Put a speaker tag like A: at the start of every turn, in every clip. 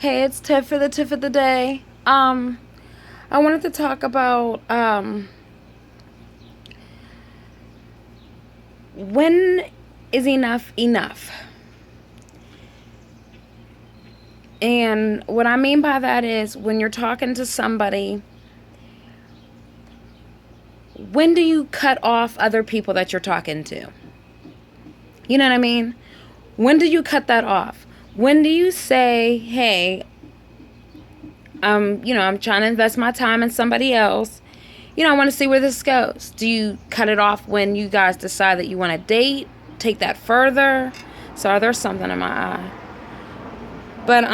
A: Hey, it's Tiff for the Tiff of the day. I wanted to talk about when is enough enough? And what I mean by that is when you're talking to somebody, when do you cut off other people that you're talking to? You know what I mean? When do you cut that off? When do you say, hey, I'm trying to invest my time in somebody else. I want to see where this goes. Do you cut it off when you guys decide that you want to date? Take that further? Sorry, there's something in my eye. But,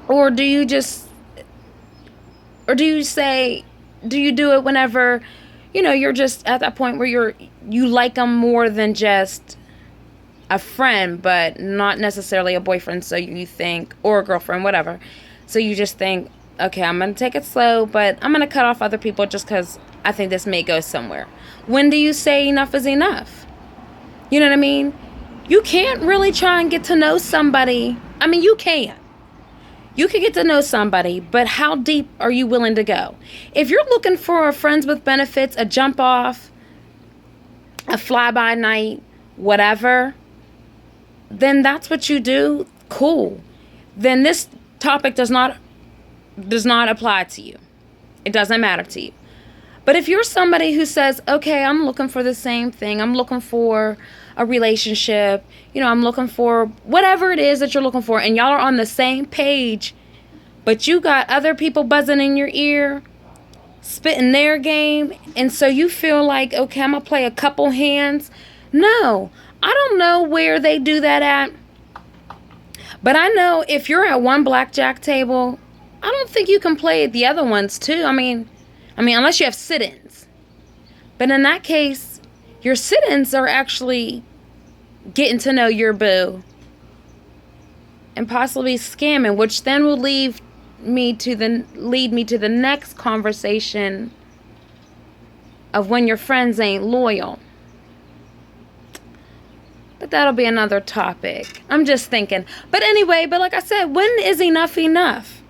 A: or do you just, or do you say, do you do it whenever, you're just at that point where you like them more than just a friend, but not necessarily a boyfriend, so you think, or a girlfriend, whatever. So you just think, okay, I'm going to take it slow, but I'm going to cut off other people just because I think this may go somewhere. When do you say enough is enough? You know what I mean? You can't really try and get to know somebody. I mean, you can. You can get to know somebody, but how deep are you willing to go? If you're looking for a friends with benefits, a jump off, a fly-by night, whatever, then that's what you do. Cool. Then this topic does not apply to you. It doesn't matter to you. But if you're somebody who says, okay, I'm looking for the same thing, I'm looking for a relationship, I'm looking for whatever it is that you're looking for, and y'all are on the same page, but you got other people buzzing in your ear, spitting their game, and so you feel like, okay, I'm gonna play a couple hands. No, I don't know where they do that at, but I know if you're at one blackjack table, I don't think you can play the other ones too. I mean, unless you have sit-ins. But in that case, your sit-ins are actually getting to know your boo and possibly scamming, which then will lead me to the next conversation of when your friends ain't loyal. But that'll be another topic. I'm just thinking. But anyway, like I said, when is enough enough?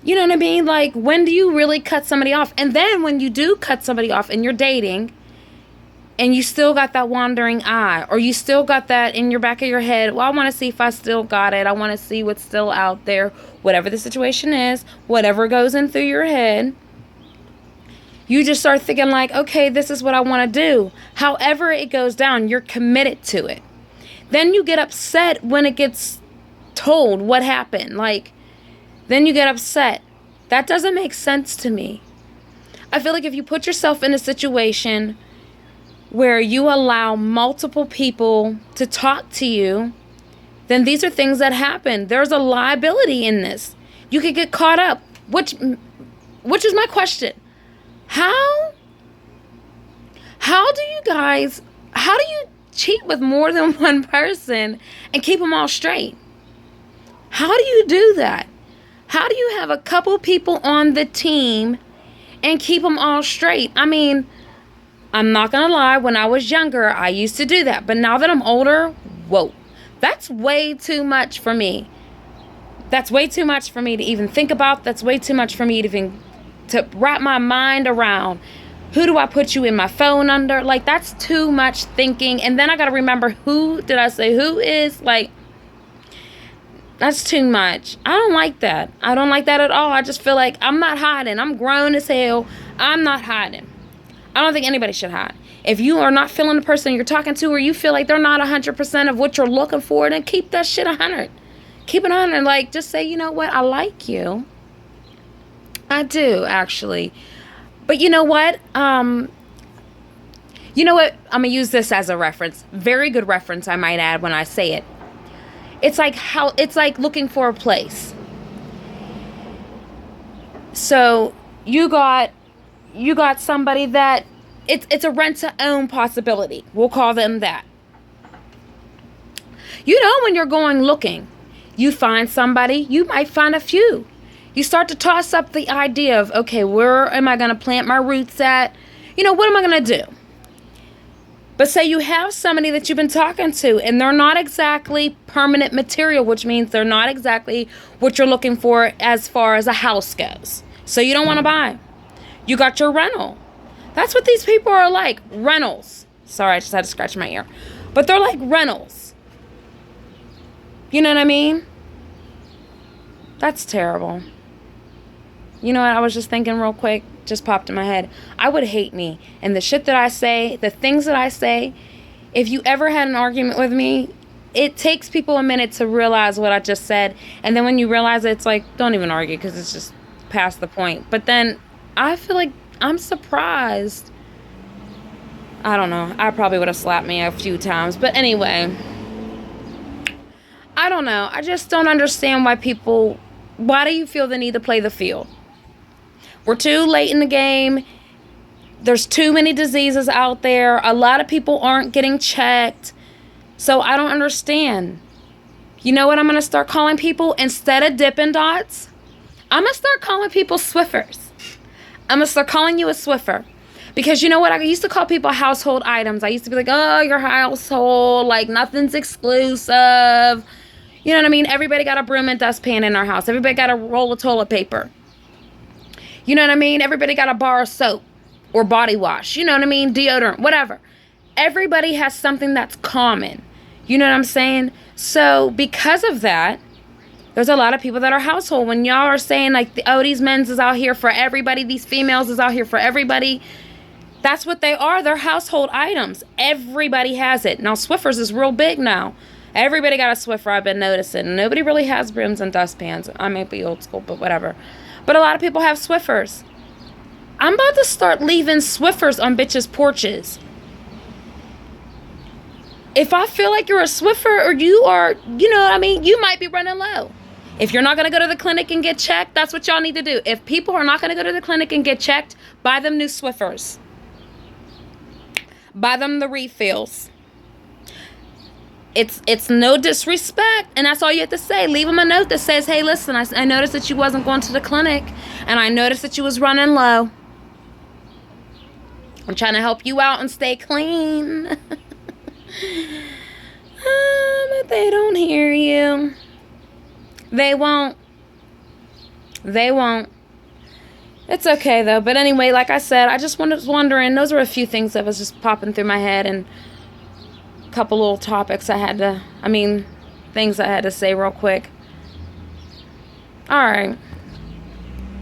A: You know what I mean? Like, when do you really cut somebody off? And then when you do cut somebody off and you're dating and you still got that wandering eye, or you still got that in your back of your head, well, I want to see if I still got it. I want to see what's still out there. Whatever the situation is, whatever goes in through your head, you just start thinking like, okay, this is what I want to do. However it goes down, you're committed to it. Then you get upset when it gets told what happened. Like, then you get upset. That doesn't make sense to me. I feel like if you put yourself in a situation where you allow multiple people to talk to you, then these are things that happen. There's a liability in this. You could get caught up, which is my question. How do you cheat with more than one person and keep them all straight? How do you do that? How do you have a couple people on the team and keep them all straight? I mean, I'm not going to lie. When I was younger, I used to do that. But now that I'm older, whoa, that's way too much for me. That's way too much for me to even think about. That's way too much for me to wrap my mind around. Who do I put you in my phone under? Like, that's too much thinking. And then I got to remember who is, like, that's too much. I don't like that. I don't like that at all. I just feel like I'm not hiding. I'm grown as hell. I'm not hiding. I don't think anybody should hide. If you are not feeling the person you're talking to, or you feel like they're not 100% of what you're looking for, then keep that shit 100. Keep it 100. Like, just say, you know what? I like you. I do, actually. But you know what? I'm going to use this as a reference. Very good reference, I might add, when I say it. It's like looking for a place. So you got somebody that it's a rent to own possibility. We'll call them that. When you're going looking, you find somebody, you might find a few. You start to toss up the idea of, okay, where am I going to plant my roots at? What am I going to do? But say you have somebody that you've been talking to and they're not exactly permanent material, which means they're not exactly what you're looking for as far as a house goes. So you don't want to buy. You got your rental. That's what these people are like. Rentals. Sorry, I just had to scratch my ear. But they're like rentals. You know what I mean? That's terrible. You know what? I was just thinking real quick. Just popped in my head. I would hate me. And the shit that I say, the things that I say, if you ever had an argument with me, it takes people a minute to realize what I just said. And then when you realize it, it's like, don't even argue because it's just past the point. But then I feel like I'm surprised. I don't know. I probably would have slapped me a few times. But anyway, I don't know. I just don't understand why do you feel the need to play the field? We're too late in the game. There's too many diseases out there. A lot of people aren't getting checked. So I don't understand. You know what I'm going to start calling people? Instead of Dippin' Dots, I'm going to start calling people Swiffers. I'm going to start calling you a Swiffer. Because you know what? I used to call people household items. I used to be like, oh, your household. Like, nothing's exclusive. You know what I mean? Everybody got a broom and dustpan in our house. Everybody got a roll of toilet paper. You know what I mean? Everybody got a bar of soap or body wash. You know what I mean? Deodorant, whatever. Everybody has something that's common. You know what I'm saying? So because of that, there's a lot of people that are household. When y'all are saying like, oh, these men's is out here for everybody. These females is out here for everybody. That's what they are. They're household items. Everybody has it. Now, Swiffers is real big now. Everybody got a Swiffer, I've been noticing. Nobody really has brooms and dustpans. I may be old school, but whatever. But a lot of people have Swiffers. I'm about to start leaving Swiffers on bitches' porches. If I feel like you're a Swiffer or you are, you know what I mean? You might be running low. If you're not going to go to the clinic and get checked, that's what y'all need to do. If people are not going to go to the clinic and get checked, buy them new Swiffers. Buy them the refills. It's no disrespect, and that's all you have to say. Leave them a note that says, hey, listen, I noticed that you wasn't going to the clinic, and I noticed that you was running low. I'm trying to help you out and stay clean. But they don't hear you. They won't. They won't. It's okay, though. But anyway, like I said, I just was wondering. Those were a few things that was just popping through my head, and couple little topics things I had to say real quick. All right.